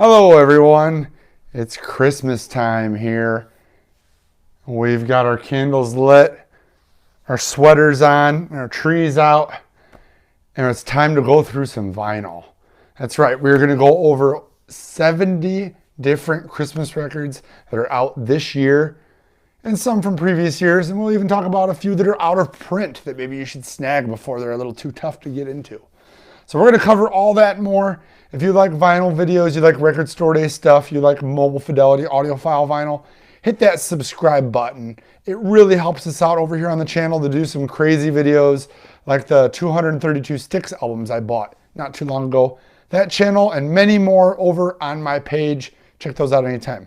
Hello everyone, it's Christmas time here. We've got our candles lit, our sweaters on, our trees out, and it's time to go through some vinyl. That's right, we're going to go over 70 different Christmas records that are out this year and some from previous years, and we'll even talk about a few that are out of print that maybe you should snag before they're a little too tough to get into. So we're going to cover all that and more. If you like vinyl videos, you like record store day stuff, you like mobile fidelity, audiophile vinyl, hit that subscribe button. It really helps us out over here on the channel to do some crazy videos like the 232 Sticks albums I bought not too long ago. That channel and many more over on my page. Check those out anytime.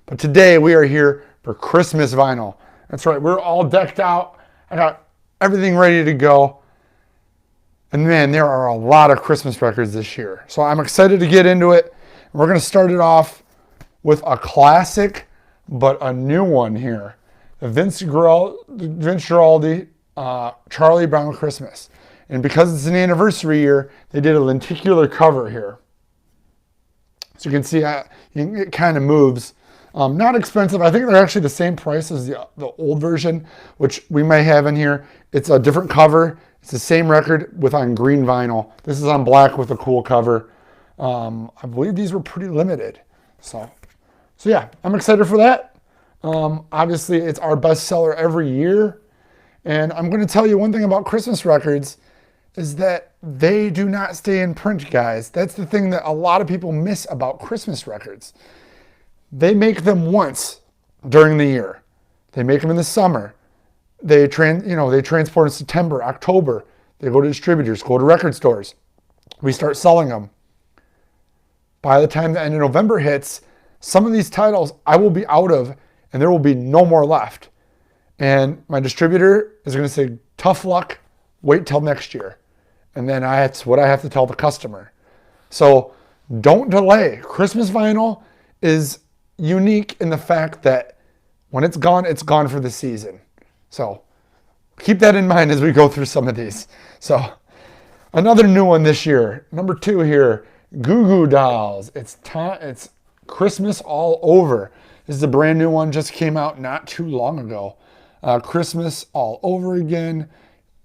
But today we are here for Christmas vinyl. That's right, we're all decked out. I got everything ready to go. And man, there are a lot of Christmas records this year. So I'm excited to get into it. We're going to start it off with a classic, but a new one here. The Vince Guaraldi, Charlie Brown Christmas. And because it's an anniversary year, they did a lenticular cover here. So you can see it kind of moves. Not expensive. I think they're actually the same price as the old version, which we may have in here. It's a different cover. It's the same record with on green vinyl. This is on black with a cool cover. I believe these were pretty limited. So yeah, I'm excited for that. Obviously, it's our bestseller every year. And I'm going to tell you one thing about Christmas records is that they do not stay in print, guys. That's the thing that a lot of people miss about Christmas records. They make them once during the year. They make them in the summer. They transport in September, October. They go to distributors, go to record stores. We start selling them. By the time the end of November hits, some of these titles I will be out of and there will be no more left. And my distributor is going to say, tough luck, wait till next year. And then that's what I have to tell the customer. So don't delay. Christmas vinyl is unique in the fact that when it's gone for the season. So keep that in mind as we go through some of these. So another new one this year, number 2 here, Goo Goo Dolls. It's Christmas all over. This is a brand new one, just came out not too long ago. Christmas all over again.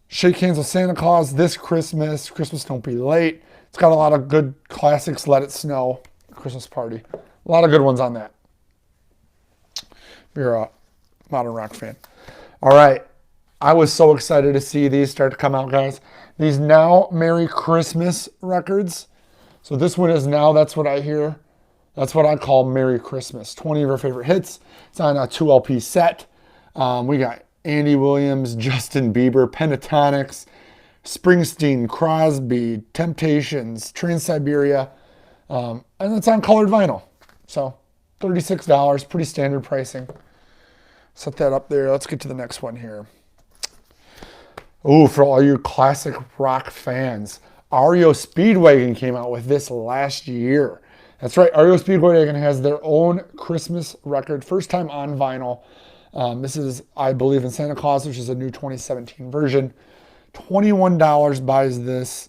Shake Hands with Santa Claus this Christmas. Christmas Don't Be Late. It's got a lot of good classics. Let It Snow, Christmas Party. A lot of good ones on that. If you're a modern rock fan. All right, I was so excited to see these start to come out, guys. These Now Merry Christmas records. So this one is Now That's What I Hear. That's what I call Merry Christmas. 20 of our favorite hits. It's on a 2 LP set. We got Andy Williams, Justin Bieber, Pentatonics, Springsteen, Crosby, Temptations, Trans-Siberia. And it's on colored vinyl. So $36, pretty standard pricing. Set that up there. Let's get to the next one here. Oh, for all you classic rock fans, REO Speedwagon came out with this last year. That's right, REO Speedwagon has their own Christmas record, first time on vinyl. This is, I believe, in Santa Claus, which is a new 2017 version. $21 buys this.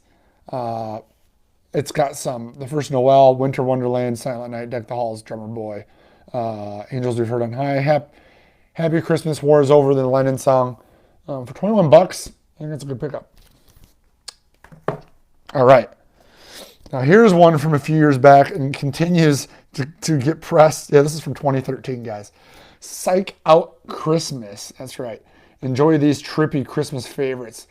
It's got the First Noel, Winter Wonderland, Silent Night, Deck the Halls, Drummer Boy, Angels We've Heard on High, Happy Christmas, War is Over, the Lennon song. For $21, I think that's a good pickup. All right. Now here's one from a few years back and continues to get pressed. Yeah, this is from 2013, guys. Psych Out Christmas. That's right. Enjoy these trippy Christmas favorites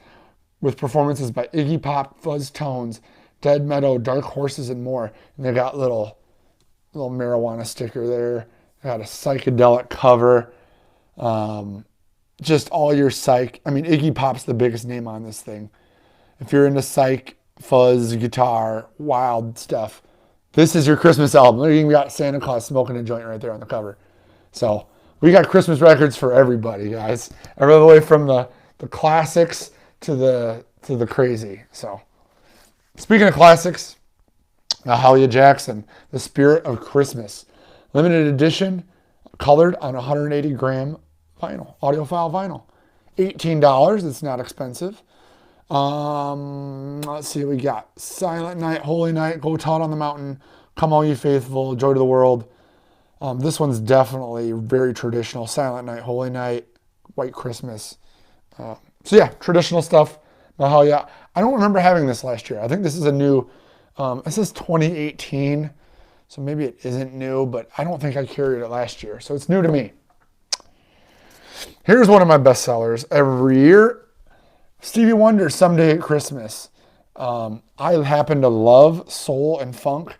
with performances by Iggy Pop, Fuzz Tones, Dead Meadow, Dark Horses, and more. And they got little marijuana sticker there. They got a psychedelic cover. Just all your psych. I mean, Iggy Pop's the biggest name on this thing. If you're into psych, fuzz, guitar, wild stuff, this is your Christmas album. Look, you got Santa Claus smoking a joint right there on the cover. So we got Christmas records for everybody, guys. All the way from the classics to the crazy. So speaking of classics, Mahalia Jackson, The Spirit of Christmas. Limited edition, colored on 180-gram vinyl, audiophile vinyl. $18. It's not expensive. Let's see what we got. Silent Night, Holy Night, Go Tall on the Mountain, Come All You Faithful, Joy to the World. This one's definitely very traditional. Silent Night, Holy Night, White Christmas. So yeah, traditional stuff. Mahalia. I don't remember having this last year. I think this is a new, this is 2018. So maybe it isn't new, but I don't think I carried it last year. So it's new to me. Here's one of my best sellers every year. Stevie Wonder, Someday at Christmas. I happen to love soul and funk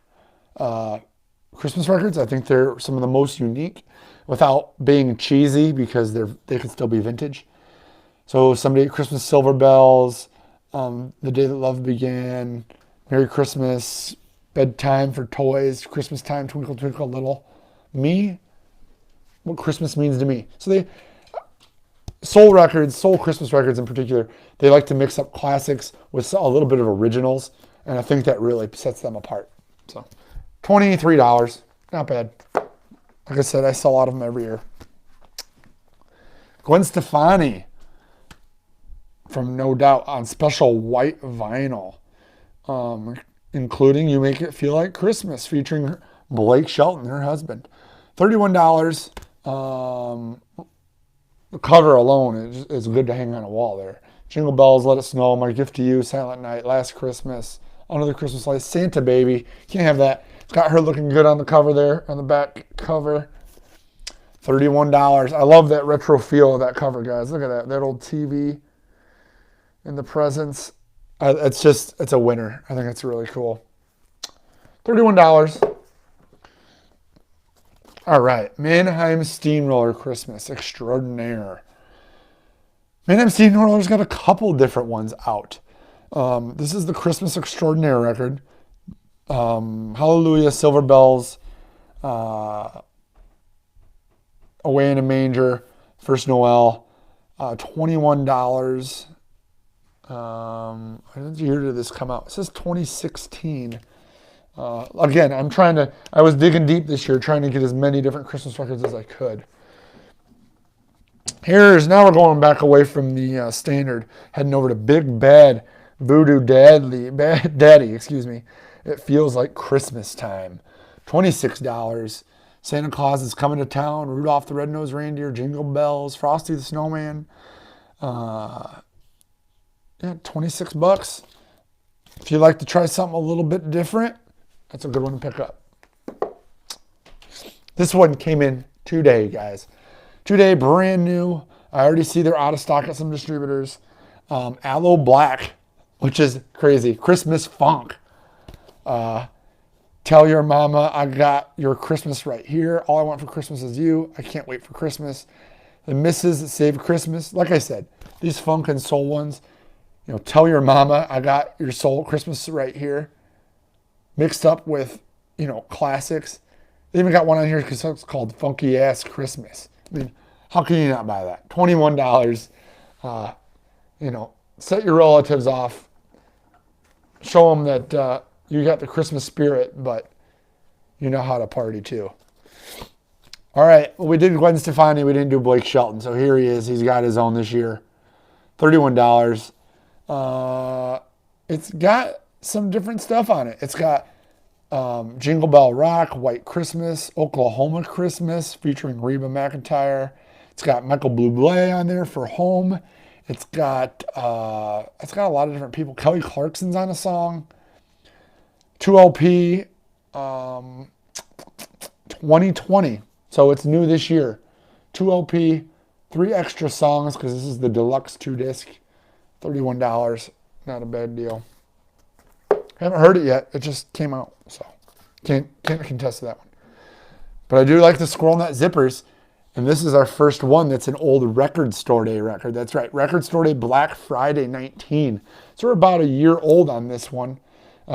Christmas records. I think they're some of the most unique without being cheesy because they can still be vintage. So Someday at Christmas, Silver Bells, The Day That Love Began, Merry Christmas, Bedtime for Toys, Christmas Time, Twinkle Twinkle Little. Me, what Christmas means to me. So soul records, soul Christmas records in particular, they like to mix up classics with a little bit of originals, and I think that really sets them apart. So $23, not bad. Like I said, I sell a lot of them every year. Gwen Stefani from No Doubt on special white vinyl, including You Make It Feel Like Christmas, featuring Blake Shelton, her husband. $31. The cover alone is good to hang on a wall there. Jingle Bells, Let It Snow, My Gift to You, Silent Night, Last Christmas, Under the Christmas Lights, Santa Baby. Can't have that. It's got her looking good on the cover there, on the back cover. $31. I love that retro feel of that cover, guys. Look at that old TV in the presents. It's a winner. I think it's really cool. $31. All right, Mannheim Steamroller Christmas Extraordinaire. Mannheim Steamroller's got a couple different ones out. This is the Christmas Extraordinaire record. Hallelujah, Silver Bells, Away in a Manger, First Noel, $21. What year did this come out? It says 2016. Again, I was digging deep this year, trying to get as many different Christmas records as I could. Now we're going back away from the standard, heading over to Big Bad Voodoo Daddy, excuse me. It Feels Like Christmas Time. $26. Santa Claus is Coming to Town, Rudolph the Red-Nosed Reindeer, Jingle Bells, Frosty the Snowman. Yeah, $26. If you'd like to try something a little bit different, that's a good one to pick up. This one came in today, guys. Today, brand new. I already see they're out of stock at some distributors. Aloe Black, which is crazy. Christmas Funk. Tell Your Mama I Got Your Christmas Right Here. All I Want for Christmas Is You. I Can't Wait for Christmas. The Misses That Saved Christmas. Like I said, these funk and soul ones, Tell Your Mama I Got Your Soul Christmas Right Here. Mixed up with, classics. They even got one on here because it's called Funky Ass Christmas. I mean, how can you not buy that? $21. Set your relatives off. Show them that you got the Christmas spirit, but you know how to party too. All right, well, we did Gwen Stefani. We didn't do Blake Shelton. So here he is. He's got his own this year. $31. It's got some different stuff on it. It's got Jingle Bell Rock, White Christmas, Oklahoma Christmas, featuring Reba McEntire. It's got Michael Bublé on there for Home. It's got a lot of different people. Kelly Clarkson's on a song. 2LP 2020. So it's new this year. 2LP, 3 extra songs because this is the deluxe 2-disc. $31. Not a bad deal. Haven't heard it yet. It just came out, so can't contest that one. But I do like the Squirrel Nut Zippers, and this is our first one that's an old Record Store Day record. That's right, Record Store Day Black Friday 19. So we're about a year old on this one.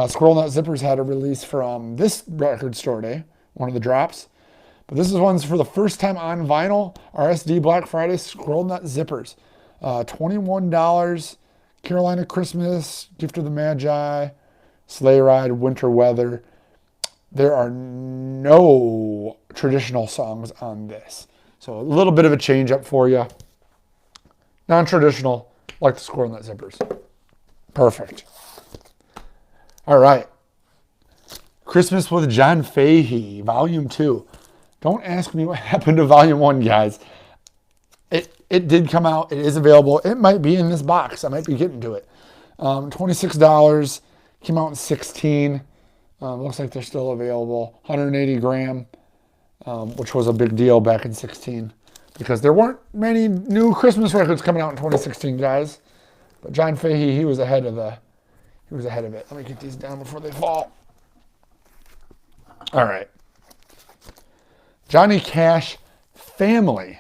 Squirrel Nut Zippers had a release from this Record Store Day, one of the drops. But this is one's for the first time on vinyl. RSD Black Friday Squirrel Nut Zippers. $21. Carolina Christmas, Gift of the Magi, Sleigh Ride, Winter Weather. There are no traditional songs on this. So a little bit of a change up for you. Non-traditional, like the Squirrel Nut Zippers. Perfect. All right. Christmas with John Fahey, Volume 2. Don't ask me what happened to Volume 1, guys. It did come out. It is available. It might be in this box. I might be getting to it. $26. Came out in 16. Looks like they're still available. 180 gram, which was a big deal back in 16 because there weren't many new Christmas records coming out in 2016, guys. But John Fahey, he was ahead of it. Let me get these down before they fall. All right. Johnny Cash Family.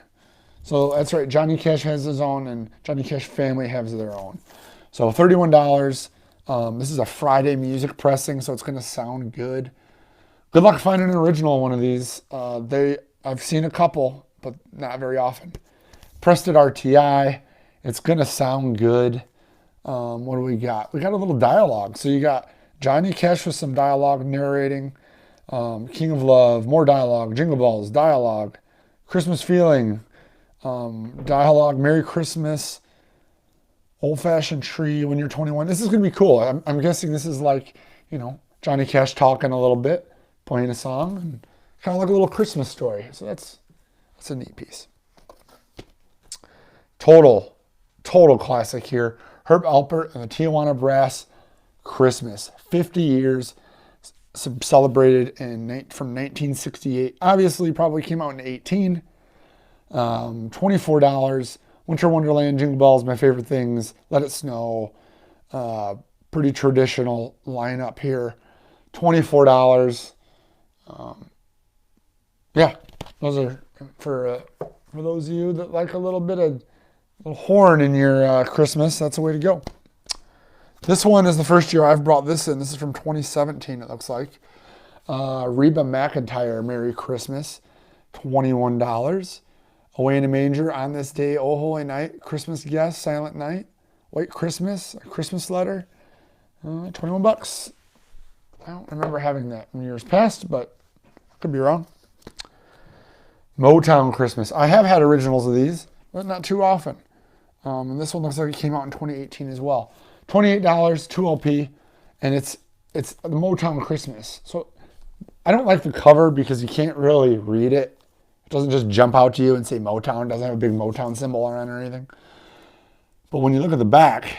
So that's right. Johnny Cash has his own, and Johnny Cash Family has their own. So $31. This is a Friday music pressing, so it's going to sound good. Good luck finding an original one of these. I've seen a couple, but not very often. Pressed at RTI. It's going to sound good. What do we got? We got a little dialogue. So you got Johnny Cash with some dialogue narrating. King of Love, more dialogue. Jingle Bells, dialogue. Christmas Feeling, dialogue. Merry Christmas. Old-fashioned tree when you're 21. This is going to be cool. I'm guessing this is like, Johnny Cash talking a little bit, playing a song, and kind of like a little Christmas story. So that's a neat piece. Total classic here. Herb Alpert and the Tijuana Brass, Christmas. 50 years, celebrated from 1968. Obviously, probably came out in 18. $24. Winter Wonderland, Jingle Bells, My Favorite Things, Let It Snow. Pretty traditional lineup here. $24. Yeah, those are for those of you that like a little bit of horn in your Christmas. That's the way to go. This one is the first year I've brought this in. This is from 2017, it looks like. Reba McEntire, Merry Christmas, $21. Away in a Manger, On This Day, Oh Holy Night, Christmas Guest, Silent Night, White Christmas, A Christmas Letter, $21. I don't remember having that in years past, but could be wrong. Motown Christmas. I have had originals of these, but not too often. And this one looks like it came out in 2018 as well. $28, 2 LP, and it's the Motown Christmas. So I don't like the cover because you can't really read it. It doesn't just jump out to you and say Motown. It doesn't have a big Motown symbol on it or anything. But when you look at the back,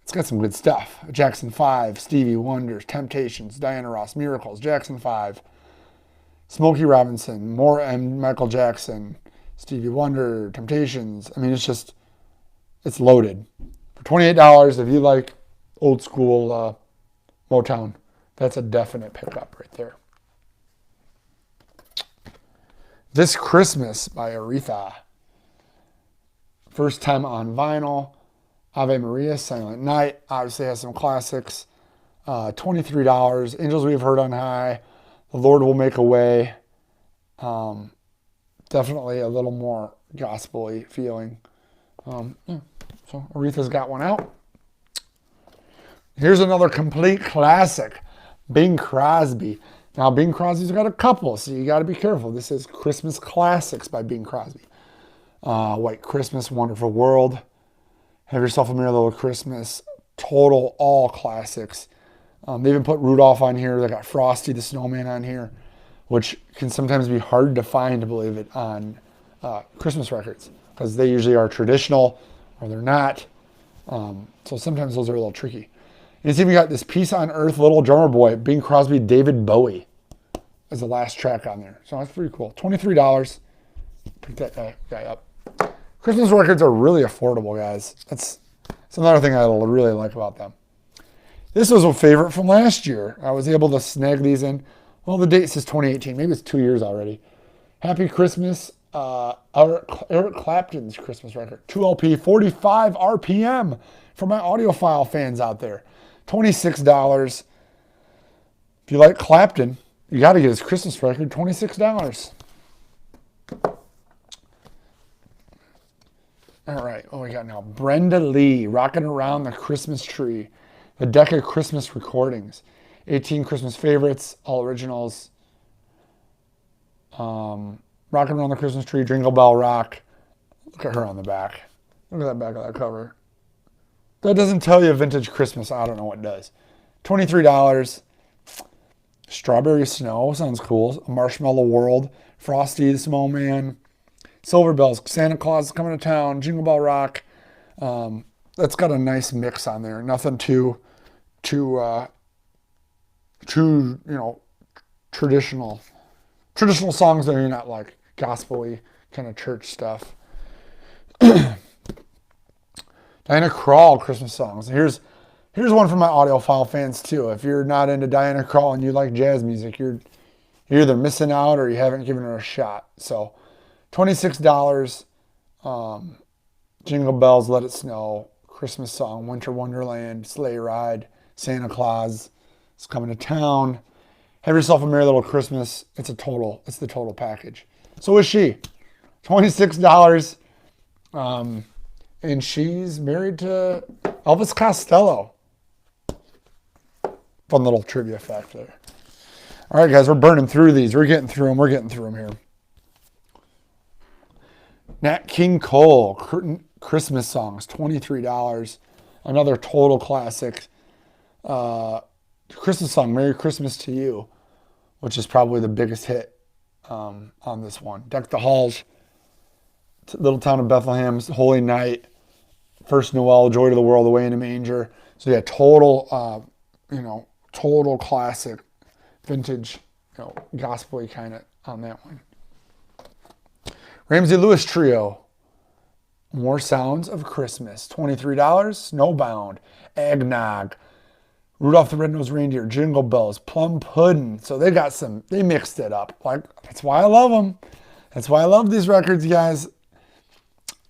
it's got some good stuff. Jackson 5, Stevie Wonder, Temptations, Diana Ross, Miracles, Jackson 5, Smokey Robinson, more and Michael Jackson, Stevie Wonder, Temptations. I mean, it's loaded. For $28, if you like old school Motown, that's a definite pickup right there. This Christmas by Aretha. First time on vinyl. Ave Maria, Silent Night. Obviously has some classics. $23. Angels We've Heard on High. The Lord Will Make a Way. Definitely a little more gospel-y feeling. So Aretha's got one out. Here's another complete classic. Bing Crosby. Now, Bing Crosby's got a couple, so you got to be careful. This is Christmas Classics by Bing Crosby. White Christmas, Wonderful World. Have Yourself a Merry Little Christmas. Total, all classics. They even put Rudolph on here. They got Frosty the Snowman on here, which can sometimes be hard to find, believe it, on Christmas records because they usually are traditional or they're not. So sometimes those are a little tricky. And it's even got this Peace on Earth, Little Drummer Boy, Bing Crosby, David Bowie as the last track on there. So that's pretty cool. $23. Pick that guy up. Christmas records are really affordable, guys. That's another thing I really like about them. This was a favorite from last year. I was able to snag these in. Well, the date says 2018. Maybe it's 2 years already. Happy Christmas. Eric Clapton's Christmas record. 2 LP, 45 RPM for my audiophile fans out there. $26. If you like Clapton, you got to get his Christmas record. $26. All right, what we got now? Brenda Lee, Rockin' Around the Christmas Tree. The Decca Christmas Recordings. 18 Christmas Favorites, all originals. Rockin' Around the Christmas Tree, Jingle Bell Rock. Look at her on the back. Look at that back of that cover. That doesn't tell you vintage Christmas. I don't know what does. $23. Strawberry Snow sounds cool. Marshmallow World, Frosty the Snowman, Silver Bells, Santa Claus is Coming to Town, Jingle Bell Rock. That's got a nice mix on there. Nothing too traditional songs that are not like gospel-y kind of church stuff. Diana Krall Christmas songs. Here's one for my audiophile fans too. If you're not into Diana Krall and you like jazz music, you're either missing out or you haven't given her a shot. So $26. Jingle Bells, Let It Snow, Christmas Song, Winter Wonderland, Sleigh Ride, Santa Claus is Coming to Town. Have Yourself a Merry Little Christmas. It's the total package. So is she. $26. And she's married to Elvis Costello. Fun little trivia fact there. All right, guys, we're burning through these. We're getting through them here. Nat King Cole, Christmas Songs, $23. Another total classic. Christmas song, Merry Christmas to You, which is probably the biggest hit on this one. Deck the Halls, Little Town of Bethlehem, Holy Night, First Noel, Joy to the World, Away in a Manger. So yeah, total classic, vintage, gospel-y kind of on that one. Ramsey Lewis Trio, More Sounds of Christmas, $23. Snowbound, Eggnog, Rudolph the Red-Nosed Reindeer, Jingle Bells, Plum Pudding. So they mixed it up. Like, that's why I love them. That's why I love these records, guys.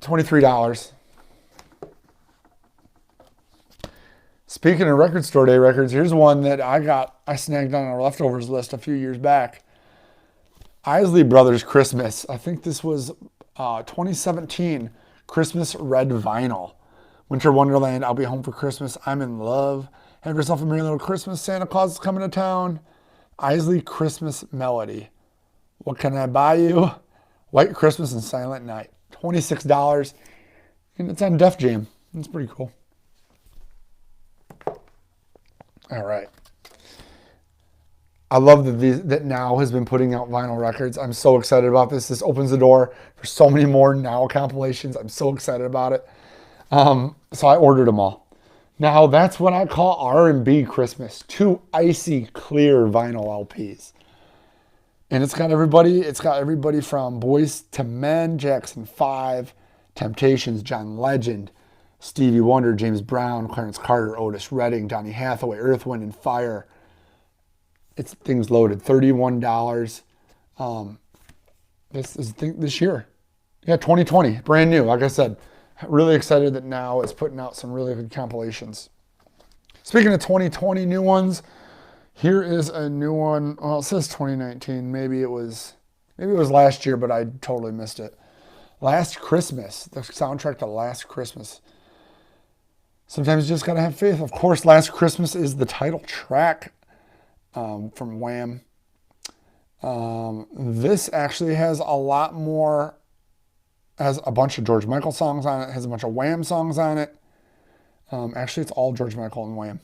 $23. Speaking of Record Store Day records, here's one that I snagged on our leftovers list a few years back. Isley Brothers Christmas. I think this was 2017 Christmas red vinyl. Winter Wonderland, I'll Be Home for Christmas, I'm in Love, Have Yourself a Merry Little Christmas, Santa Claus is Coming to Town, Isley Christmas Melody, What Can I Buy You, White Christmas and Silent Night. $26. And it's on Def Jam. It's pretty cool. All right. I love that Now has been putting out vinyl records. I'm so excited about this. This opens the door for so many more Now compilations. I'm so excited about it. So I ordered them all. Now that's what I call R&B Christmas. 2 icy clear vinyl LPs. And it's got everybody from Boys to Men, Jackson 5, Temptations, John Legend, Stevie Wonder, James Brown, Clarence Carter, Otis Redding, Donny Hathaway, Earth, Wind and Fire. It's things loaded. $31. This year. Yeah, 2020. Brand new. Like I said, really excited that Now is putting out some really good compilations. Speaking of 2020 new ones, here is a new one. Well, it says 2019. Maybe it was last year, but I totally missed it. Last Christmas, the soundtrack to Last Christmas. Sometimes you just gotta have faith. Of course, Last Christmas is the title track from Wham. This actually has a lot more, has a bunch of George Michael songs on it, has a bunch of Wham songs on it. Actually, it's all George Michael and Wham.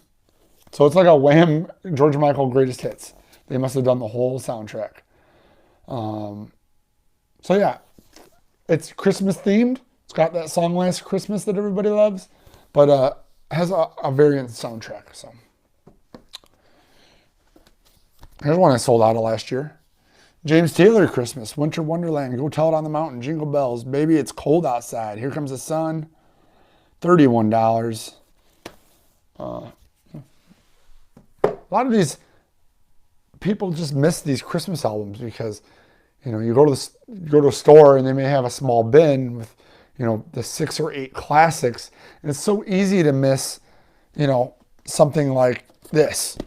So it's like a Wham George Michael greatest hits. They must have done the whole soundtrack. So yeah, it's Christmas themed. It's got that song Last Christmas that everybody loves, but has a variant soundtrack. So here's one I sold out of last year. James Taylor Christmas, Winter Wonderland, Go Tell It on the Mountain, Jingle Bells, Baby It's Cold Outside, Here Comes the Sun, $31. A lot of these people just miss these Christmas albums because, you go to a store and they may have a small bin with, the 6 or 8 classics, and it's so easy to miss, something like this,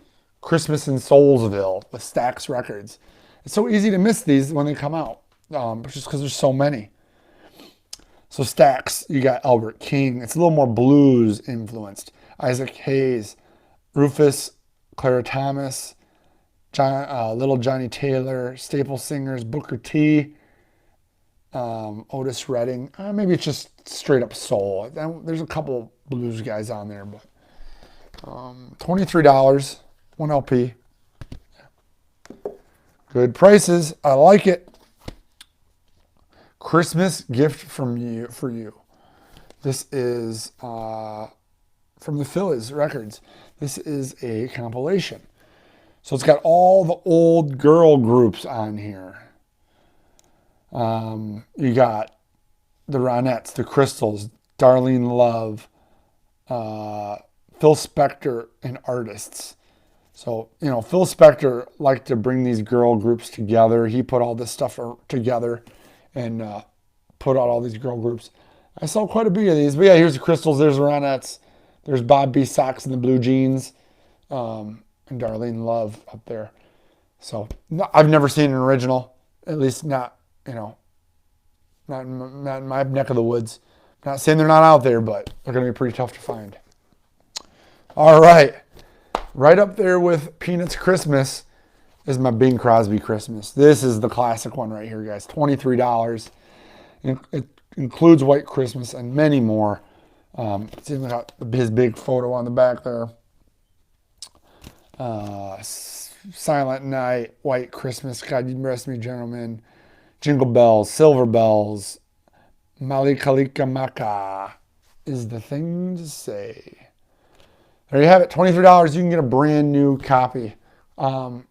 Christmas in Soulville with Stax Records. It's so easy to miss these when they come out, just because there's so many. So Stax, you got Albert King. It's a little more blues influenced. Isaac Hayes, Rufus, Clara Thomas, Little Johnny Taylor, Staple Singers, Booker T, Otis Redding. Maybe it's just straight up soul. There's a couple blues guys on there, but $23, one LP. Good prices. I like it. Christmas gift from you for you. This is from the Phillies Records. This is a compilation. So it's got all the old girl groups on here. You got the Ronettes, the Crystals, Darlene Love, Phil Spector, and artists. So, you know, Phil Spector liked to bring these girl groups together. He put all this stuff together and put out all these girl groups. I saw quite a bit of these. But yeah, here's the Crystals. There's the Ronettes. There's Bob B. Socks and the Blue Jeans. And Darlene Love up there. So I've never seen an original. At least not, you know, not in my neck of the woods. Not saying they're not out there, but they're going to be pretty tough to find. All right. Right up there with Peanuts Christmas is my Bing Crosby Christmas. This is the classic one right here, guys. $23. It includes White Christmas and many more. It's even got his big photo on the back there. Silent Night, White Christmas, God You Rest Me Gentlemen, Jingle Bells, Silver Bells, Malikalikimaka is the thing to say. There you have it, $23. You can get a brand new copy. I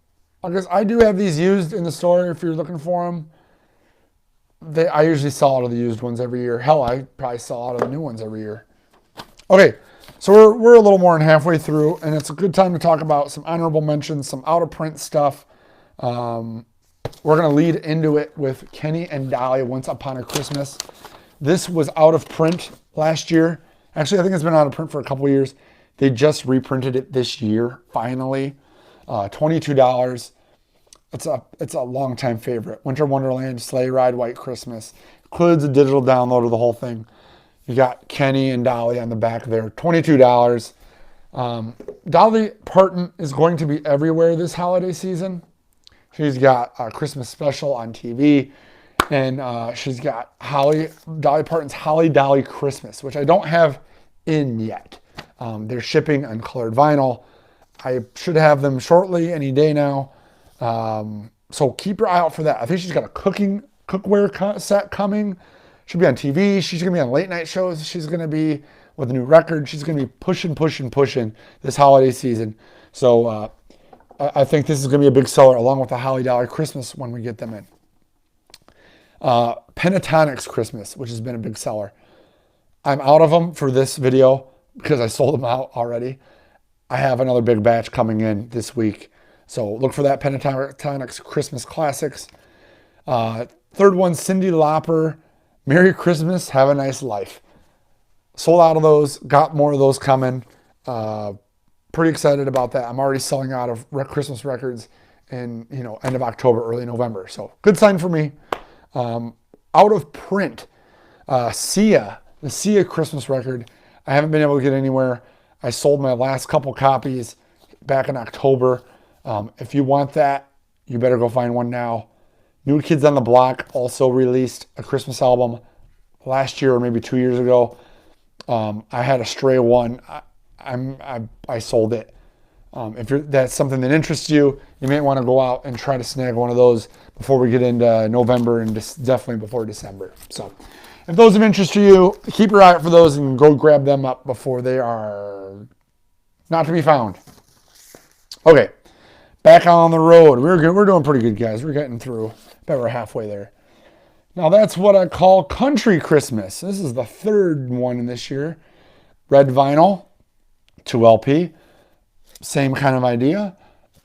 guess I do have these used in the store if you're looking for them. I usually sell out of the used ones every year. Hell, I probably sell out of the new ones every year. Okay, so we're a little more than halfway through, and it's a good time to talk about some honorable mentions, some out-of-print stuff. We're going to lead into it with Kenny and Dolly, Once Upon a Christmas. This was out of print last year. Actually, I think it's been out of print for a couple of years. They just reprinted it this year, finally. $22. It's a long-time favorite. Winter Wonderland, Sleigh Ride, White Christmas. Includes a digital download of the whole thing. You got Kenny and Dolly on the back there. $22. Dolly Parton is going to be everywhere this holiday season. She's got a Christmas special on TV. And she's got Dolly Parton's Holly Dolly Christmas, which I don't have in yet. They're shipping on colored vinyl. I should have them shortly, any day now. So keep your eye out for that. I think she's got a cookware set coming. She'll be on TV. She's going to be on late night shows. She's going to be with a new record. She's going to be pushing this holiday season. So I think this is going to be a big seller along with the Holly Dolly Christmas when we get them in. Pentatonic's Christmas, which has been a big seller. I'm out of them for this video because I sold them out already. I have another big batch coming in this week. So look for that, Pentatonic's Christmas Classics. Third one, Cyndi Lauper, Merry Christmas, Have a Nice Life. Sold out of those, got more of those coming. Pretty excited about that. I'm already selling out of Christmas records in end of October, early November. So good sign for me. Out of print, Sia, the Sia Christmas record. I haven't been able to get anywhere. I sold my last couple copies back in October. If you want that, you better go find one now. New Kids on the Block also released a Christmas album last year or maybe 2 years ago. I had a stray one. I sold it. If that's something that interests you, you may want to go out and try to snag one of those before we get into November and definitely before December. So if those of interest to you, keep your eye out for those and go grab them up before they are not to be found. Okay, back on the road. We're good. We're doing pretty good, guys. We're getting through. Bet we're halfway there. Now that's what I call Country Christmas. This is the third one in this year. Red vinyl, 2 LP. Same kind of idea,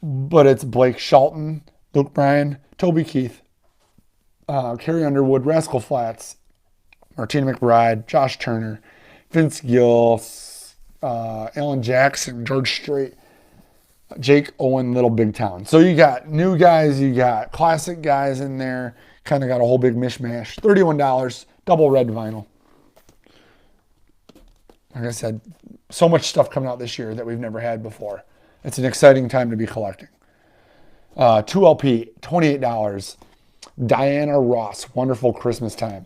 but it's Blake Shelton, Luke Bryan, Toby Keith, Carrie Underwood, Rascal Flatts, Martina McBride, Josh Turner, Vince Gill, Alan Jackson, George Strait, Jake Owen, Little Big Town. So you got new guys, you got classic guys in there, kind of got a whole big mishmash. $31, double red vinyl. Like I said, so much stuff coming out this year that we've never had before. It's an exciting time to be collecting. 2 LP, $28. Diana Ross, Wonderful Christmas Time.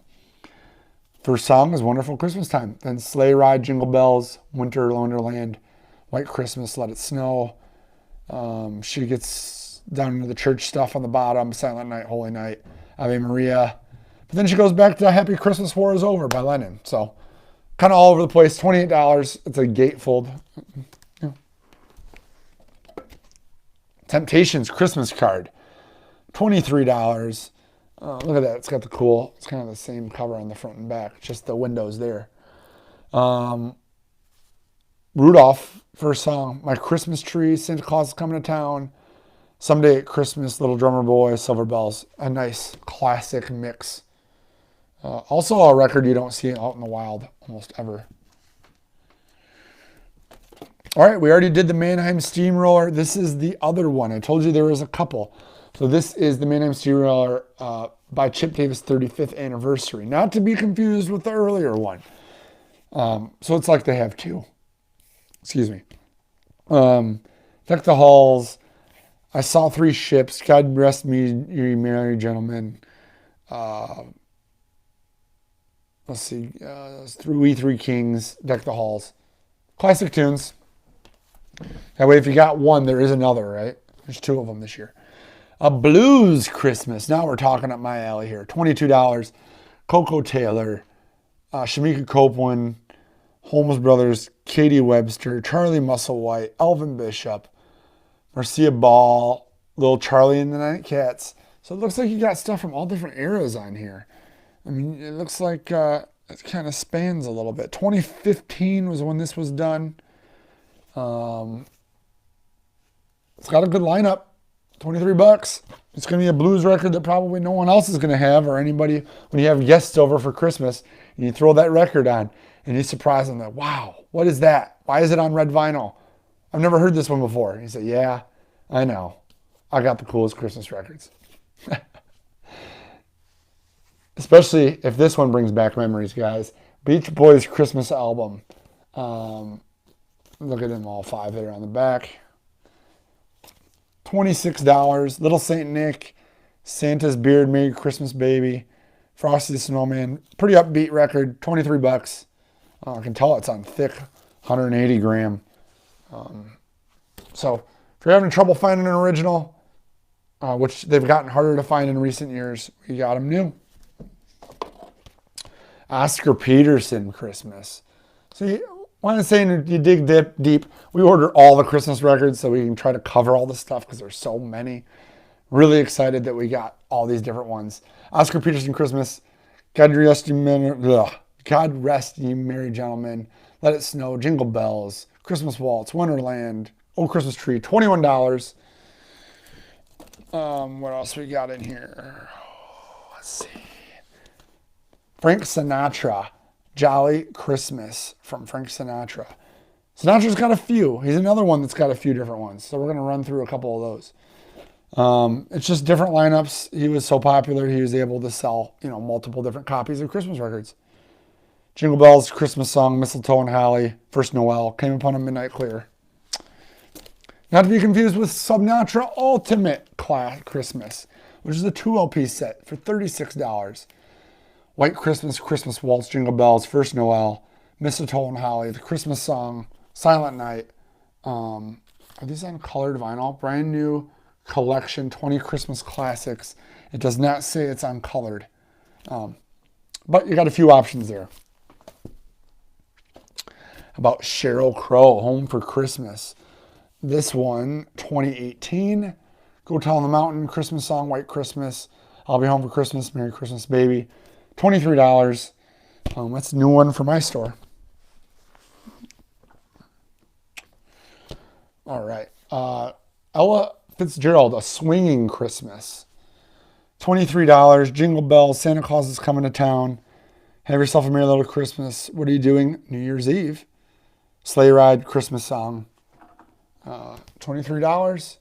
First song is Wonderful Christmas Time. Then Sleigh Ride, Jingle Bells, Winter Wonderland, White Christmas, Let It Snow. She gets down into the church stuff on the bottom, Silent Night, Holy Night, Ave Maria. But then she goes back to Happy Christmas War is Over by Lennon. So kind of all over the place, $28. It's a gatefold. Yeah. Temptations Christmas card, $23. Look at that. It's got the cool, it's kind of the same cover on the front and back, just the windows there. Rudolph, first song, My Christmas Tree, Santa Claus is Coming to Town, Someday at Christmas, Little Drummer Boy, Silver Bells. A nice classic mix. Also a record you don't see out in the wild almost ever. All right, we already did the Mannheim Steamroller. This is the other one. I told you there was a couple. So this is the Mannheim Steamroller by Chip Davis' 35th anniversary. Not to be confused with the earlier one. So it's like they have two. Excuse me. Deck the Halls. I Saw Three Ships. God Rest Me, You Merry Gentlemen. Let's see. We Three Kings. Deck the Halls. Classic tunes. That way, if you got one, there is another, right? There's two of them this year. A Blues Christmas. Now we're talking up my alley here. $22. Coco Taylor. Shamika Copeland. Holmes Brothers. Katie Webster. Charlie Musselwhite. Elvin Bishop. Marcia Ball. Little Charlie and the Nightcats. So it looks like you got stuff from all different eras on here. I mean, it looks like it kind of spans a little bit. 2015 was when this was done. It's got a good lineup. $23. It's going to be a blues record that probably no one else is going to have, or anybody, when you have guests over for Christmas and you throw that record on and you surprise them that, wow, what is that? Why is it on red vinyl? I've never heard this one before. And you say, yeah, I know. I got the coolest Christmas records. Especially if this one brings back memories, guys. Beach Boys Christmas album. Look at them all five there on the back. $26. Little Saint Nick, Santa's Beard, Merry Christmas Baby, Frosty the Snowman. Pretty upbeat record. $23. I can tell it's on thick, 180 gram. So if you're having trouble finding an original, which they've gotten harder to find in recent years, we got them new. Oscar Peterson Christmas. See, when I'm saying you dig deep, we order all the Christmas records so we can try to cover all the stuff because there's so many. Really excited that we got all these different ones. Oscar Peterson Christmas. God Rest You Merry Gentlemen. Let It Snow. Jingle Bells. Christmas Waltz. Wonderland. Old Christmas Tree. $21. What else we got in here? Let's see. Frank Sinatra. Jolly Christmas from Frank Sinatra. Sinatra's got a few. He's another one that's got a few different ones. So we're going to run through a couple of those. It's just different lineups. He was so popular, he was able to sell, multiple different copies of Christmas records. Jingle Bells, Christmas Song, Mistletoe and Holly, First Noel, Came Upon a Midnight Clear. Not to be confused with Sinatra Ultimate Class Christmas, which is a 2 LP set for $36. White Christmas, Christmas Waltz, Jingle Bells, First Noel, Mistletoe and Holly, The Christmas Song, Silent Night. Are these on colored vinyl? Brand new collection, 20 Christmas classics. It does not say it's on colored. But you got a few options there. About Sheryl Crow, Home for Christmas. This one, 2018. Go Tell on the Mountain, Christmas Song, White Christmas, I'll Be Home for Christmas, Merry Christmas Baby. $23. That's a new one for my store. All right. Ella Fitzgerald, A Swinging Christmas. $23. Jingle Bells, Santa Claus is Coming to Town. Have Yourself a Merry Little Christmas. What are you doing? New Year's Eve. Sleigh Ride, Christmas Song. $23.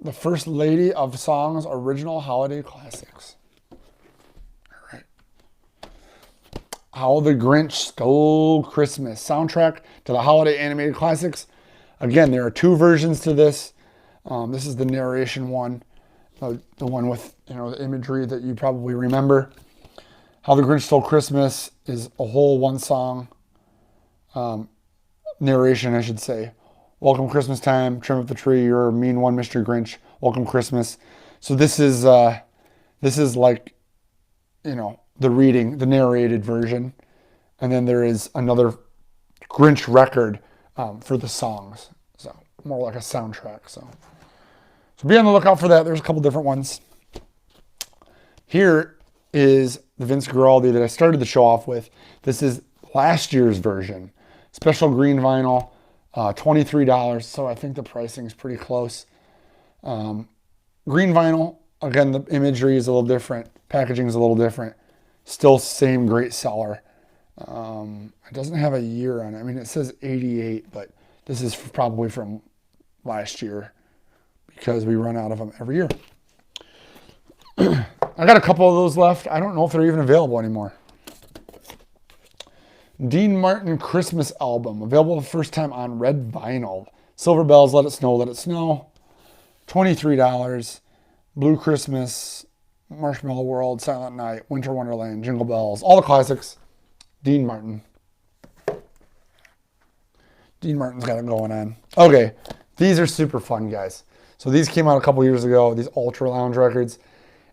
The First Lady of Songs, Original Holiday Classics. How the Grinch Stole Christmas, soundtrack to the holiday animated classics. Again, there are two versions to this. This is the narration one, the one with the imagery that you probably remember. How the Grinch Stole Christmas is a whole one song narration, I should say. Welcome Christmas time. Trim up the tree. You're a mean one, Mr. Grinch. Welcome Christmas. So this is like, the reading, the narrated version, and then there is another Grinch record for the songs. So more like a soundtrack. So be on the lookout for that. There's a couple different ones. Here is the Vince Guaraldi that I started the show off with. This is last year's version. Special green vinyl, $23. So I think the pricing is pretty close. Green vinyl, again, the imagery is a little different. Packaging is a little different. Still same great seller. It doesn't have a year on it. I mean, it says 88, but this is probably from last year because we run out of them every year. I got a couple of those left. I don't know if they're even available anymore. Dean Martin Christmas album, available the first time on red vinyl. Silver Bells, Let It Snow, Let It Snow. $23. Blue Christmas, Marshmallow World, Silent Night, Winter Wonderland, Jingle Bells, all the classics. Dean Martin. Dean Martin's got it going on. Okay, these are super fun, guys. So these came out a couple years ago, these Ultra Lounge records,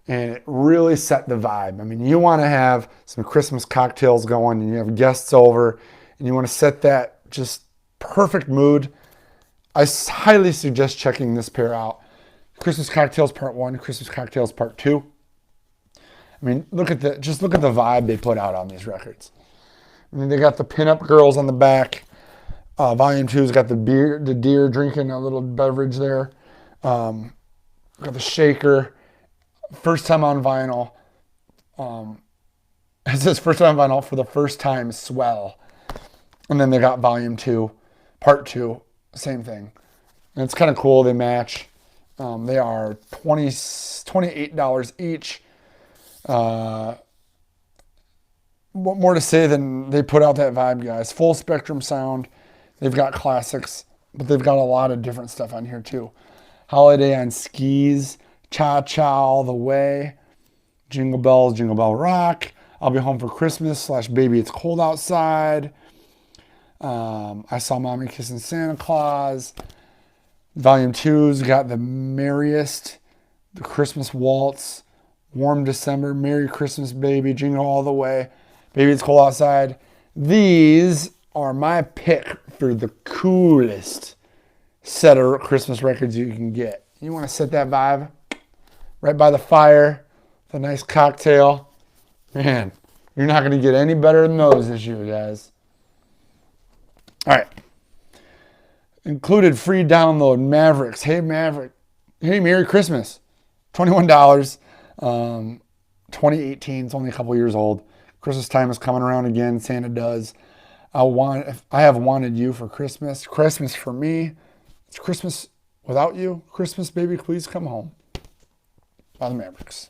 and it really set the vibe. I mean, you want to have some Christmas cocktails going, and you have guests over, and you want to set that just perfect mood. I highly suggest checking this pair out. Christmas Cocktails Part 1, Christmas Cocktails Part 2. I mean, just look at the vibe they put out on these records. I mean, they got the pinup girls on the back. Volume 2's got the deer drinking a little beverage there. Got the shaker. First time on vinyl. It says first time on vinyl for the first time, swell. And then they got volume 2, part 2, same thing. And it's kind of cool. They match. They are $28 each. What more to say than they put out that vibe, guys? Full spectrum sound. They've got classics, but they've got a lot of different stuff on here too. Holiday on Skis, Cha Cha All the Way, Jingle Bells, Jingle Bell Rock, I'll Be Home for Christmas / Baby It's Cold Outside. I Saw Mommy Kissing Santa Claus. Volume 2's got the Merriest, the Christmas Waltz, Warm December, Merry Christmas Baby, Jingle All the Way, Baby It's Cold Outside. These are my pick for the coolest set of Christmas records you can get. You want to set that vibe right by the fire, with a nice cocktail. Man, you're not going to get any better than those this year, guys. All right. Included free download, Mavericks. Hey, Maverick. Hey, Merry Christmas. $21. 2018. It's only a couple years old. Christmas time is coming around again. Santa does. I have wanted you for Christmas. Christmas for me. It's Christmas without you. Christmas, baby, please come home. By the Mavericks.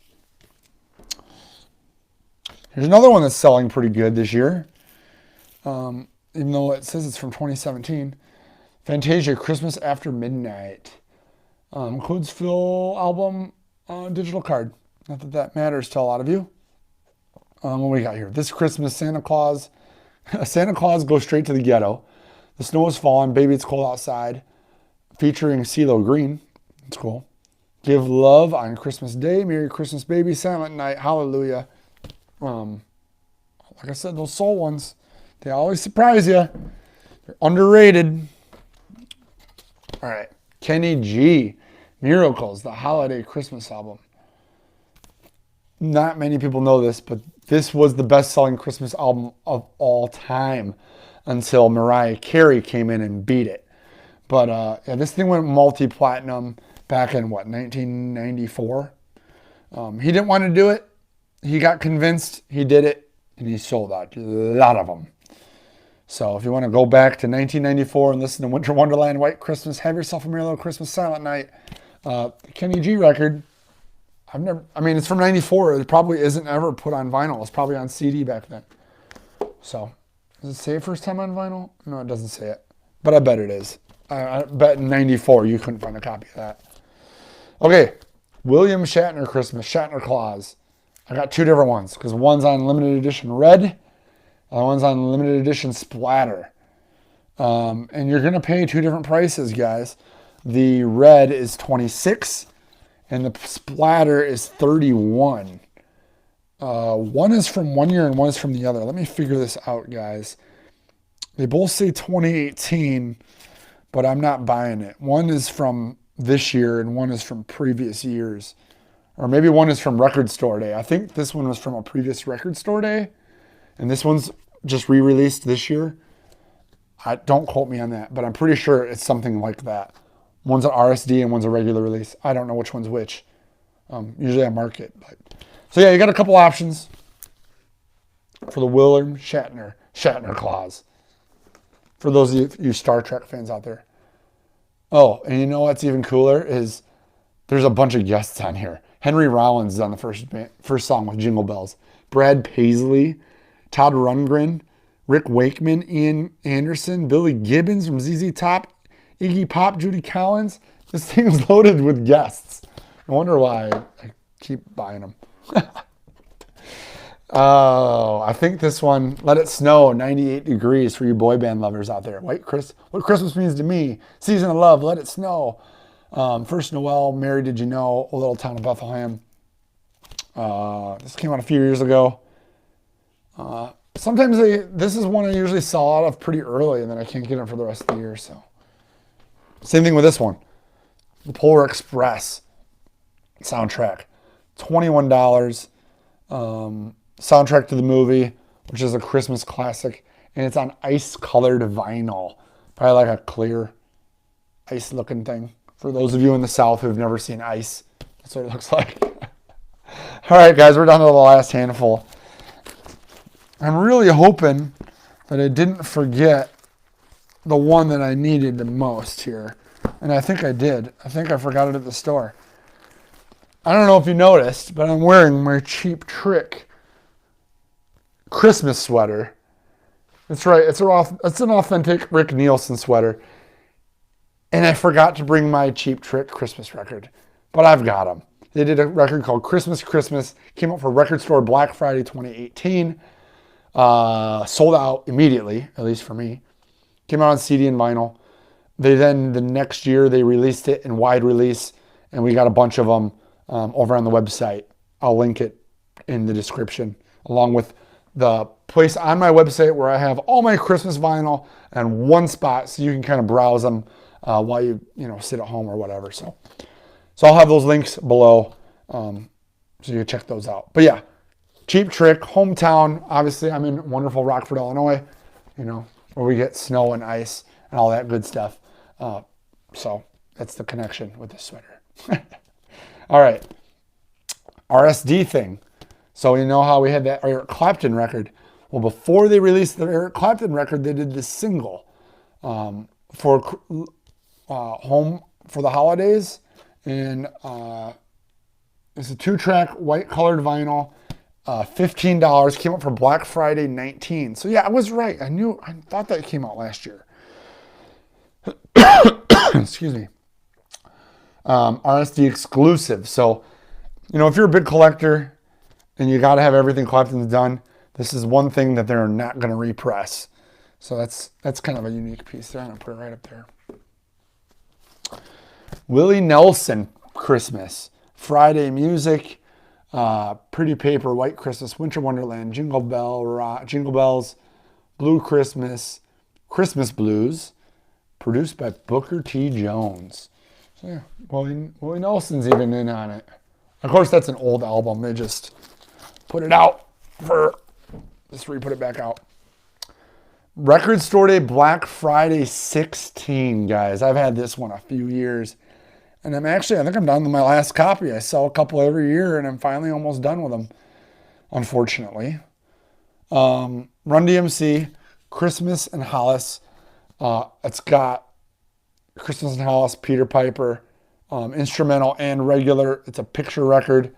Here's another one that's selling pretty good this year. Even though it says it's from 2017. Fantasia, Christmas After Midnight. Includes Phil album digital card. Not that that matters to a lot of you. What we got here? This Christmas, Santa Claus. Santa Claus goes straight to the ghetto. The snow is falling. Baby, it's cold outside. Featuring CeeLo Green. It's cool. Give love on Christmas Day. Merry Christmas, baby. Silent Night. Hallelujah. Like I said, those soul ones, they always surprise you. They're underrated. All right. Kenny G. Miracles, the holiday Christmas album. Not many people know this, but this was the best-selling Christmas album of all time until Mariah Carey came in and beat it. But yeah, this thing went multi-platinum back in, 1994? He didn't want to do it. He got convinced. He did it, and he sold out a lot of them. So if you want to go back to 1994 and listen to Winter Wonderland, White Christmas, Have Yourself a Merry Little Christmas, Silent Night, Kenny G record, it's from 94. It probably isn't ever put on vinyl. It's probably on CD back then. So, does it say first time on vinyl? No, it doesn't say it. But I bet it is. I bet in 94 you couldn't find a copy of that. Okay, William Shatner Christmas, Shatner Claus. I got two different ones because one's on limited edition red, and one's on limited edition splatter. And you're going to pay two different prices, guys. The red is $26 and the splatter is $31. One is from one year and one is from the other. Let me figure this out, guys. They both say 2018, but I'm not buying it. One is from this year and one is from previous years. Or maybe one is from Record Store Day. I think this one was from a previous Record Store Day. And this one's just re-released this year. Don't quote me on that, but I'm pretty sure it's something like that. One's an RSD and one's a regular release. I don't know which one's which. Usually I mark it. So yeah, you got a couple options for the William Shatner claws. For those of you Star Trek fans out there. Oh, and you know what's even cooler is there's a bunch of guests on here. Henry Rollins is on the first song with Jingle Bells. Brad Paisley, Todd Rundgren, Rick Wakeman, Ian Anderson, Billy Gibbons from ZZ Top, Iggy Pop, Judy Collins. This thing's loaded with guests. I wonder why I keep buying them. Oh, I think this one, Let It Snow, 98 Degrees for you boy band lovers out there. What Christmas means to me, Season of Love, Let It Snow. First Noel, Mary Did You Know, A Little Town of Bethlehem. This came out a few years ago. Sometimes this is one I usually sell out of pretty early and then I can't get it for the rest of the year. So, same thing with this one. The Polar Express soundtrack, $21. Soundtrack to the movie, which is a Christmas classic, and it's on ice-colored vinyl. Probably like a clear ice-looking thing. For those of you in the South who've never seen ice, that's what it looks like. All right, guys, we're down to the last handful. I'm really hoping that I didn't forget the one that I needed the most here. And I think I did. I think I forgot it at the store. I don't know if you noticed, but I'm wearing my Cheap Trick Christmas sweater. That's right. It's an authentic Rick Nielsen sweater. And I forgot to bring my Cheap Trick Christmas record. But I've got them. They did a record called Christmas. Came out for Record Store Black Friday 2018. Sold out immediately, at least for me. Came out on CD and vinyl. The next year, they released it in wide release. And we got a bunch of them over on the website. I'll link it in the description, along with the place on my website where I have all my Christmas vinyl in one spot, so you can kind of browse them while you sit at home or whatever. So I'll have those links below, so you can check those out. But yeah, Cheap Trick, hometown. Obviously, I'm in wonderful Rockford, Illinois. Where we get snow and ice and all that good stuff. So that's the connection with this sweater. All right, RSD thing. So you know how we had that Eric Clapton record? Well, before they released the Eric Clapton record, they did this single for Home for the Holidays. And it's a 2-track white colored vinyl, $15. Came out for Black Friday 19. So yeah, I was right. I thought that came out last year. Excuse me. RSD exclusive. So, if you're a big collector and you got to have everything Clapton's done, this is one thing that they're not going to repress. So that's kind of a unique piece there. I'm going to put it right up there. Willie Nelson Christmas. Friday Music. Pretty Paper, White Christmas, Winter Wonderland, Jingle Bells, Blue Christmas, Christmas Blues. Produced by Booker T. Jones. So yeah, Willie Nelson's even in on it. Of course, that's an old album. They just put it out just re-put it back out. Record Store Day Black Friday 16, guys. I've had this one a few years. And I think I'm down to my last copy. I sell a couple every year, and I'm finally almost done with them, unfortunately. Run DMC, Christmas and Hollis. It's got Christmas and Hollis, Peter Piper, instrumental and regular. It's a picture record.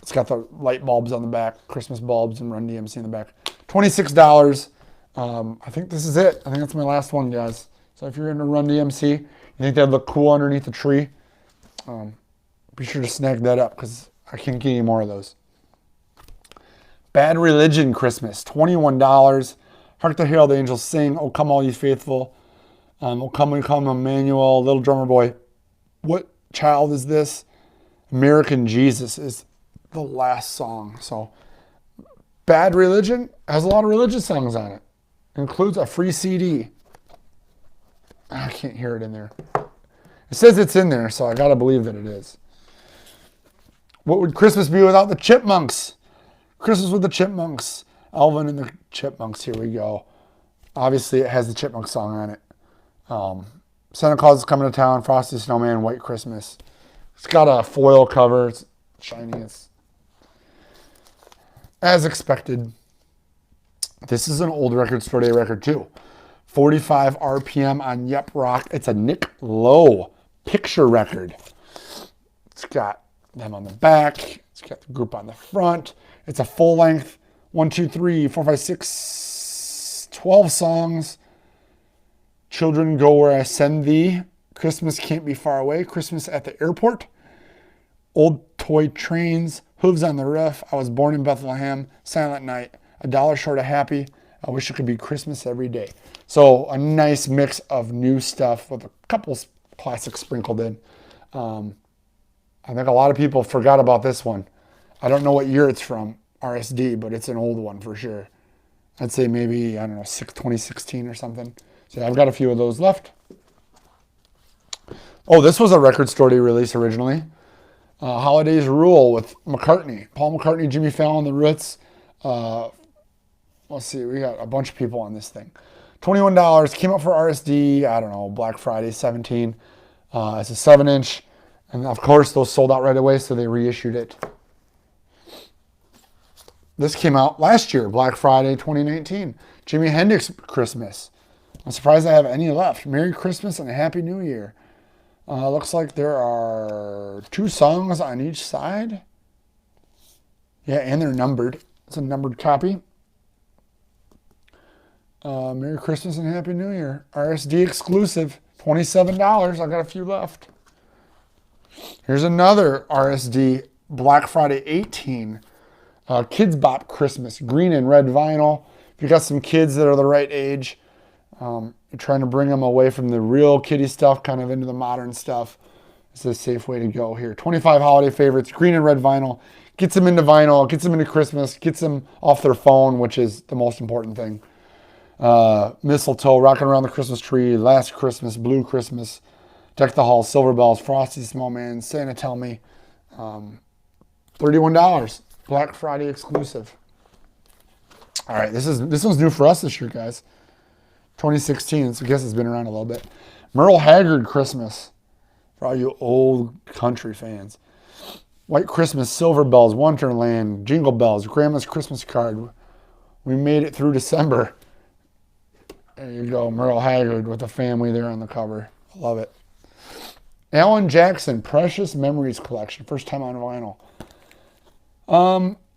It's got the light bulbs on the back, Christmas bulbs, and Run DMC in the back. $26. I think this is it. I think that's my last one, guys. So if you're into Run DMC, you think that'd look cool underneath the tree, be sure to snag that up because I can't get any more of those. Bad Religion Christmas, $21. Hark the Herald Angels Sing, Oh Come All Ye Faithful. Will come Emmanuel, Little Drummer Boy. What child is this? American Jesus is the last song. So Bad Religion has a lot of religious songs on it. Includes a free CD. I can't hear it in there. It says it's in there, so I gotta believe that it is. What would Christmas be without the Chipmunks? Christmas with the Chipmunks. Alvin and the Chipmunks, here we go. Obviously, it has the Chipmunk song on it. Santa Claus is coming to town, Frosty Snowman, White Christmas. It's got a foil cover. It's shiny. It's as expected. This is an old Record Store Day record, too. 45 RPM on Yep Rock. It's a Nick Lowe picture record. It's got them on the back. It's got the group on the front. It's a full length 1, 2, 3, 4, 5, 6, 12 songs. Children Go Where I Send Thee. Christmas Can't Be Far Away. Christmas at the Airport. Old Toy Trains. Hooves on the Roof. I Was Born in Bethlehem. Silent Night. A Dollar Short of Happy. I Wish It Could Be Christmas Every Day. So a nice mix of new stuff with a couple classics sprinkled in. I think a lot of people forgot about this one. I don't know what year it's from, RSD, but it's an old one for sure. I'd say maybe, 2016 or something. So I've got a few of those left. Oh, this was a Record Store Day release originally. Holidays Rule with McCartney. Paul McCartney, Jimmy Fallon, The Roots. Let's see, we got a bunch of people on this thing. $21, came out for RSD, Black Friday, 17. It's a 7-inch. And of course, those sold out right away, so they reissued it. This came out last year, Black Friday 2019. Jimi Hendrix Christmas. I'm surprised I have any left. Merry Christmas and a Happy New Year. Looks like there are 2 songs on each side. Yeah, and they're numbered. It's a numbered copy. Merry Christmas and Happy New Year. RSD exclusive, $27. I got a few left. Here's another RSD Black Friday 18. Kids Bop Christmas, green and red vinyl. If you got some kids that are the right age, you're trying to bring them away from the real kiddie stuff, kind of into the modern stuff. It's a safe way to go here. 25 holiday favorites, green and red vinyl. Gets them into vinyl, gets them into Christmas, gets them off their phone, which is the most important thing. Mistletoe, Rocking Around the Christmas Tree, Last Christmas, Blue Christmas, Deck the Halls, Silver Bells, Frosty Snowman, Santa Tell Me. $31. Black Friday exclusive. All right, this one's new for us this year, guys. 2016, so I guess it's been around a little bit. Merle Haggard Christmas, for all you old country fans. White Christmas, Silver Bells, Wonderland, Jingle Bells, Grandma's Christmas Card. We made it through December. There you go, Merle Haggard with the family there on the cover. I love it. Alan Jackson, Precious Memories Collection, first time on vinyl.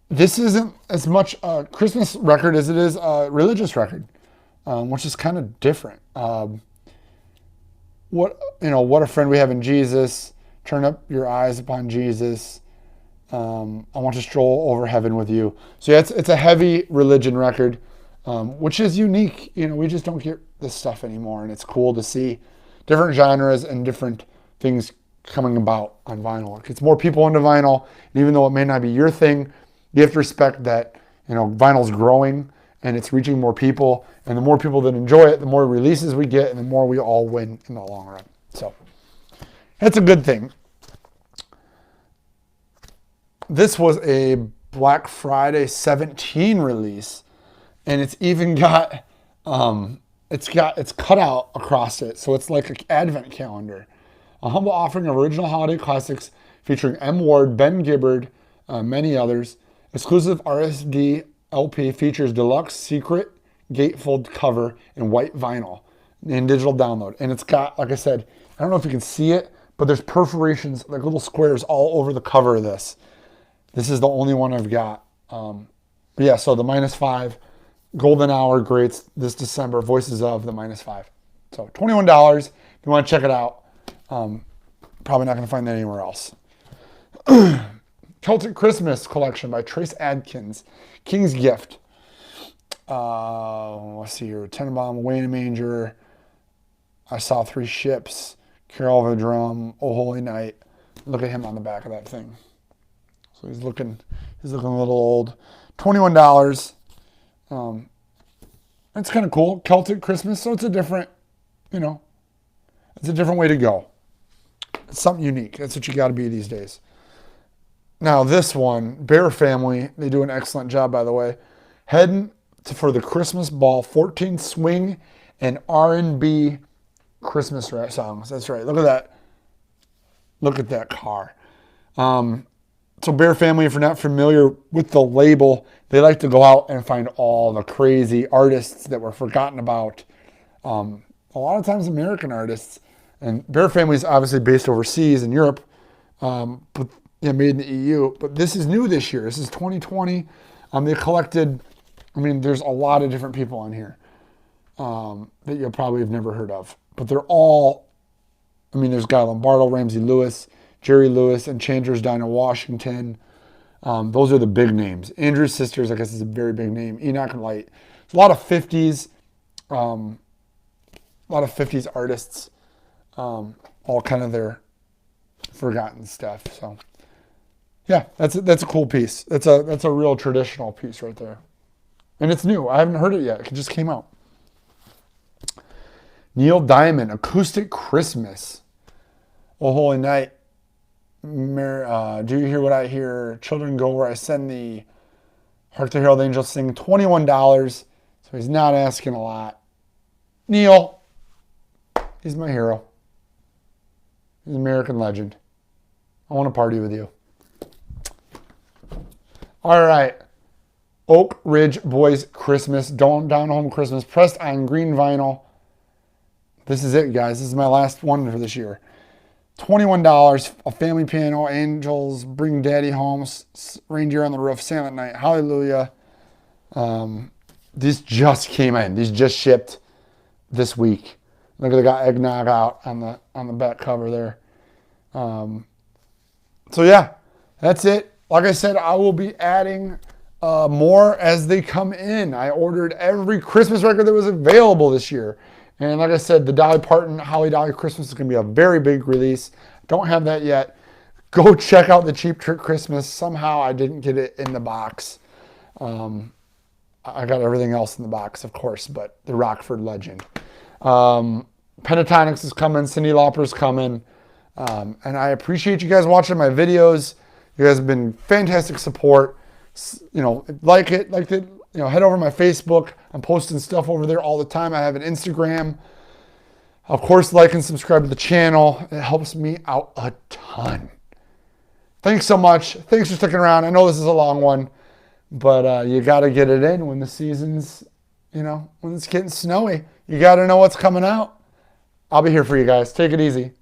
This isn't as much a Christmas record as it is a religious record, which is kind of different. What a friend we have in Jesus. Turn up your eyes upon Jesus. I want to stroll over heaven with you. So yeah, it's a heavy religion record, which is unique. We just don't get this stuff anymore, and it's cool to see different genres and different things coming about on vinyl. It gets more people into vinyl, and even though it may not be your thing, you have to respect that vinyl's growing and it's reaching more people, and the more people that enjoy it, the more releases we get, and the more we all win in the long run. So that's a good thing. This was a Black Friday 17 release, and it's even got it's cut out across it, so it's like an advent calendar. A humble offering of original holiday classics featuring M. Ward, Ben Gibbard, many others. Exclusive RSD LP features deluxe secret gatefold cover in white vinyl and digital download. And it's got, like I said, I don't know if you can see it, but there's perforations, like little squares all over the cover of this. This is the only one I've got. But yeah, so the -5, Golden Hour greats this December, Voices of the -5. So $21 if you want to check it out. Probably not going to find that anywhere else. Celtic Christmas Collection by Trace Adkins. King's Gift. Let's see here. Tenenbaum, Away in a Manger. I Saw Three Ships, Carol of a Drum, Oh Holy Night. Look at him on the back of that thing. So he's looking a little old. $21. It's kind of cool. Celtic Christmas, so it's a different, it's a different way to go. It's something unique. That's what you got to be these days. Now this one, Bear Family, they do an excellent job, by the way. Heading for the Christmas ball, 14 swing and R&B Christmas songs. That's right. Look at that. Look at that car. So Bear Family, if you're not familiar with the label, they like to go out and find all the crazy artists that were forgotten about. A lot of times American artists. And Bear Family is obviously based overseas in Europe, but made in the EU. But this is new this year. This is 2020. They collected, there's a lot of different people on here that you probably have never heard of. But they're all, there's Guy Lombardo, Ramsey Lewis, Jerry Lewis, and Chandler's Dinah Washington. Those are the big names. Andrew's Sisters, I guess, is a very big name. Enoch and Light. It's a lot of 50s, artists, all kind of their forgotten stuff. So, yeah, that's a cool piece. That's a real traditional piece right there, and it's new. I haven't heard it yet. It just came out. Neil Diamond, Acoustic Christmas. Oh Holy Night. Do you hear what I hear? Children go where I send thee. Hark the Herald Angels sing. $21. So he's not asking a lot. Neil, he's my hero. He's an American legend. I want to party with you. All right. Oak Ridge Boys Christmas. Down Home Christmas. Pressed on green vinyl. This is it, guys. This is my last one for this year. $21, a family piano, Angels, Bring Daddy Home, Reindeer on the Roof, Silent Night, Hallelujah. These just came in. These just shipped this week. Look, they got eggnog out on the back cover there. So yeah, that's it. Like I said, I will be adding more as they come in. I ordered every Christmas record that was available this year. And like I said, the Dolly Parton Holly Dolly Christmas is going to be a very big release. Don't have that yet. Go check out the Cheap Trick Christmas. Somehow I didn't get it in the box. I got everything else in the box, of course, but the Rockford Legend. Pentatonics is coming. Cyndi Lauper's coming. And I appreciate you guys watching my videos. You guys have been fantastic support. Like it. Head over to my Facebook. I'm posting stuff over there all the time. I have an Instagram. Of course, like and subscribe to the channel. It helps me out a ton. Thanks so much. Thanks for sticking around. I know this is a long one, but you got to get it in when the season's, when it's getting snowy. You got to know what's coming out. I'll be here for you guys. Take it easy.